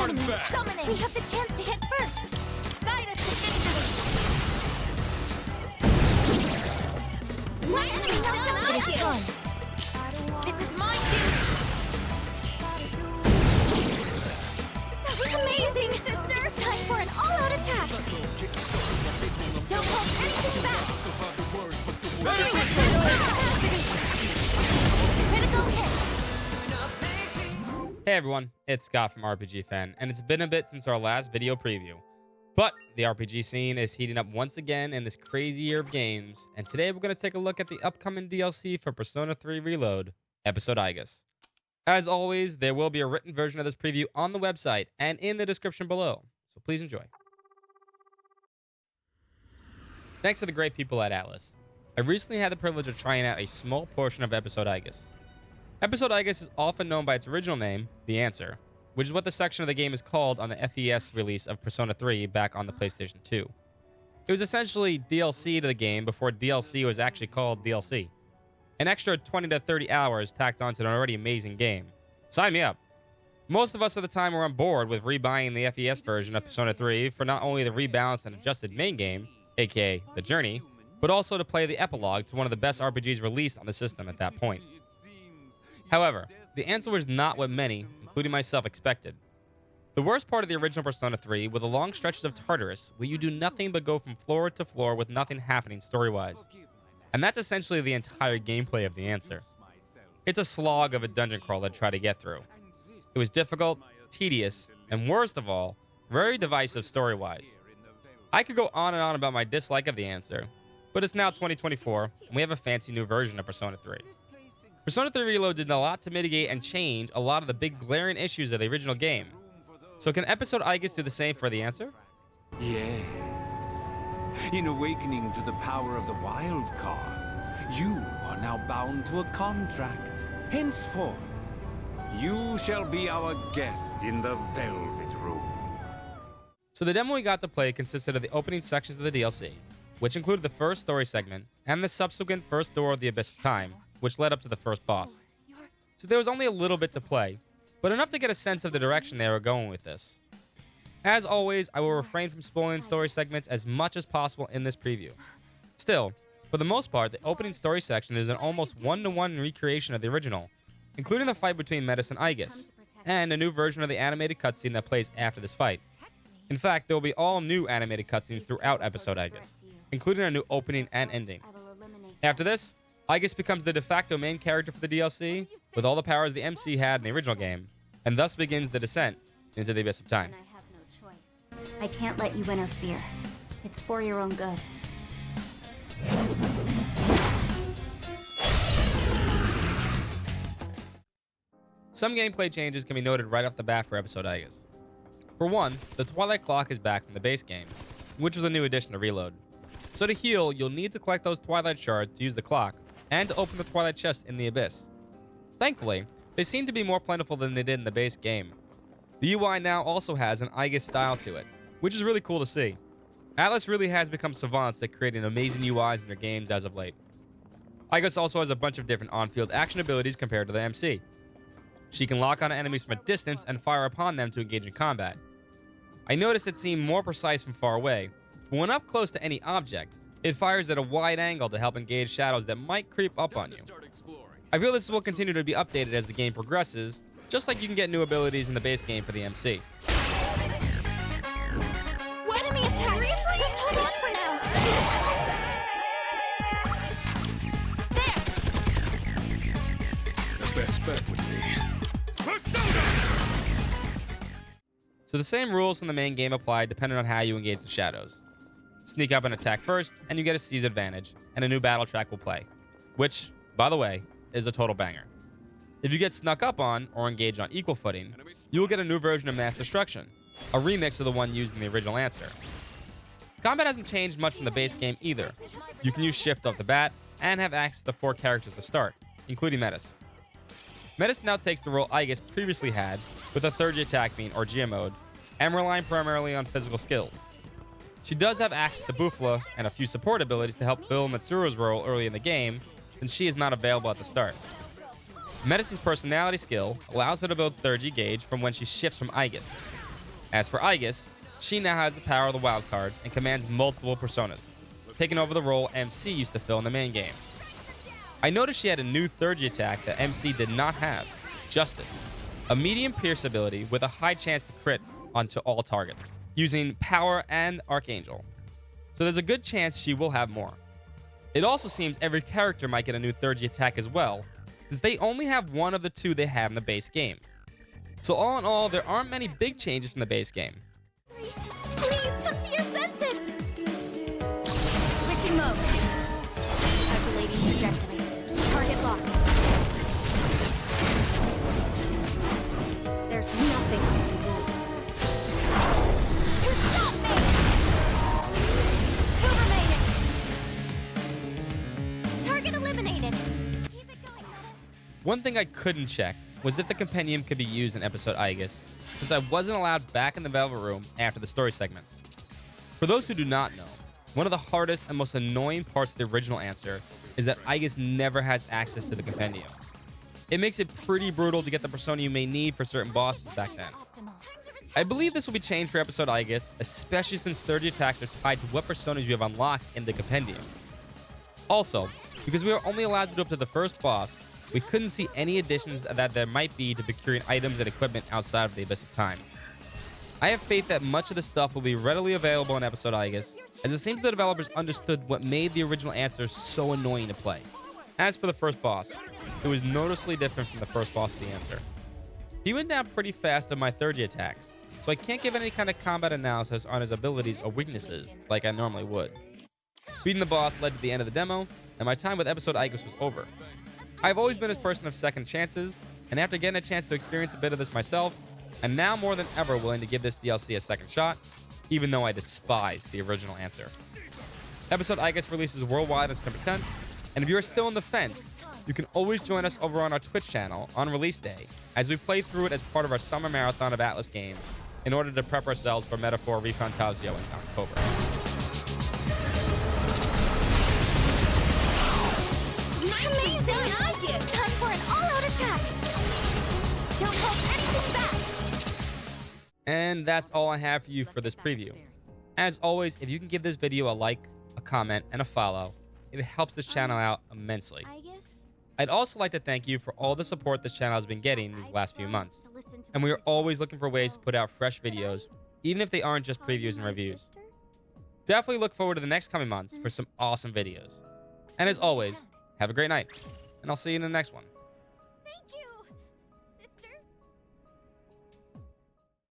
enemies summoning. We have the chance to hit first. Guide us to victory. My enemy knocked out my shield. This is my duty. That was amazing, sister. It's time for an all-out attack. Don't hold anything back. Critical hit. Hey everyone, it's Scott from RPGFan, and it's been a bit since our last video preview. But the RPG scene is heating up once again in this crazy year of games, and today we're going to take a look at the upcoming DLC for Persona 3 Reload, episode Aigis. As always, there will be a written version of this preview on the website and in the description below, so please enjoy. Thanks to the great people at Atlas, I recently had the privilege of trying out a small portion of episode Aigis. Episode Aigis is often known by its original name, The Answer, which is what the section of the game is called on the FES release of Persona 3 back on the PlayStation 2. It was essentially DLC to the game before DLC was actually called DLC. An extra 20 to 30 hours tacked onto an already amazing game. Sign me up! Most of us at the time were on board with rebuying the FES version of Persona 3 for not only the rebalanced and adjusted main game, aka The Journey, but also to play the epilogue to one of the best RPGs released on the system at that point. However, the answer was not what many, including myself, expected. The worst part of the original Persona 3 were the long stretches of Tartarus, where you do nothing but go from floor to floor with nothing happening story-wise. And that's essentially the entire gameplay of The Answer. It's a slog of a dungeon crawler to try to get through. It was difficult, tedious, and worst of all, very divisive story-wise. I could go on and on about my dislike of The Answer, but it's now 2024, and we have a fancy new version of Persona 3. Persona 3 Reload did a lot to mitigate and change a lot of the big glaring issues of the original game. So can episode Aigis do the same for The Answer? Yes. In awakening to the power of the wild card, you are now bound to a contract. Henceforth, you shall be our guest in the Velvet Room. So the demo we got to play consisted of the opening sections of the DLC, which included the first story segment and the subsequent first door of the Abyss of Time, which led up to the first boss. So there was only a little bit to play, but enough to get a sense of the direction they were going with this. As always, I will refrain from spoiling story segments as much as possible in this preview. Still, for the most part, the opening story section is an almost one-to-one recreation of the original, including the fight between Metis and Aigis, and a new version of the animated cutscene that plays after this fight. In fact, there will be all new animated cutscenes throughout episode Aigis, including a new opening and ending. After this, Aigis becomes the de facto main character for the DLC, with all the powers the MC had in the original game, and thus begins the descent into the Abyss of Time. I have no choice. I can't let you interfere. It's for your own good. Some gameplay changes can be noted right off the bat for episode Aigis. For one, the Twilight Clock is back from the base game, which was a new addition to Reload. So to heal, you'll need to collect those Twilight Shards to use the clock, and to open the Twilight Chest in the Abyss. Thankfully, they seem to be more plentiful than they did in the base game. The UI now also has an Aigis style to it, which is really cool to see. Atlas really has become savants at creating amazing UIs in their games as of late. Aigis also has a bunch of different on-field action abilities compared to the MC. She can lock on enemies from a distance and fire upon them to engage in combat. I noticed it seemed more precise from far away, but when up close to any object, it fires at a wide angle to help engage shadows that might creep up on you. I feel this will continue to be updated as the game progresses, just like you can get new abilities in the base game for the MC. Enemy attack! Just hold on for now! There! The best bet would be Persona! So the same rules from the main game apply depending on how you engage the shadows. Sneak up and attack first, and you get a seize advantage, and a new battle track will play, which, by the way, is a total banger. If you get snuck up on, or engaged on equal footing, you will get a new version of Mass Destruction, a remix of the one used in the original Answer. Combat hasn't changed much from the base game either. You can use shift off the bat, and have access to 4 characters to start, including Metis. Metis now takes the role Aigis previously had, with a third attack being Orgia mode, and relying primarily on physical skills. She does have access to Bufla and a few support abilities to help fill Mitsuru's role early in the game, since she is not available at the start. Metis' personality skill allows her to build 3rd gauge from when she shifts from Aigis. As for Aigis, she now has the power of the wild card and commands multiple personas, taking over the role MC used to fill in the main game. I noticed she had a new third attack that MC did not have, Justice, a medium pierce ability with a high chance to crit onto all targets, using Power and Archangel. So there's a good chance she will have more. It also seems every character might get a new third attack as well, since they only have one of the two they have in the base game. So all in all, there aren't many big changes from the base game. Please come to your senses! Switching mode. Calculating trajectory. Target locked. There's nothing I can do. You stop me! Two remaining. Target eliminated. Keep it going, Menace. One thing I couldn't check was if the compendium could be used in episode Aigis, since I wasn't allowed back in the Velvet Room after the story segments. For those who do not know, one of the hardest and most annoying parts of the original answer is that Aigis never has access to the compendium. It makes it pretty brutal to get the persona you may need for certain bosses back then. I believe this will be changed for episode Aigis, especially since 30 attacks are tied to what personas you have unlocked in the compendium. Also, because we are only allowed to do up to the first boss, we couldn't see any additions that there might be to procuring items and equipment outside of the Abyss of Time. I have faith that much of the stuff will be readily available in episode Aigis, as it seems the developers understood what made the original answer so annoying to play. As for the first boss, it was noticeably different from the first boss of the answer. He went down pretty fast on my 30 attacks, so I can't give any kind of combat analysis on his abilities or weaknesses like I normally would. Beating the boss led to the end of the demo, and my time with episode Aigis was over. I've always been a person of second chances, and after getting a chance to experience a bit of this myself, I'm now more than ever willing to give this DLC a second shot, even though I despise the original answer. Episode Aigis releases worldwide on September 10th, and if you are still on the fence, you can always join us over on our Twitch channel on release day, as we play through it as part of our summer marathon of Atlas games, in order to prep ourselves for Metaphor Refantasio in October. Amazing! It's time for an all-out attack! Don't hold anything back! And that's all I have for you for this preview. As always, if you can give this video a like, a comment, and a follow, it helps this channel out immensely. I'd also like to thank you for all the support this channel has been getting these last few months. And we are always looking for ways to put out fresh videos, even if they aren't just previews and reviews. Definitely look forward to the next coming months for some awesome videos. And as always, have a great night, and I'll see you in the next one.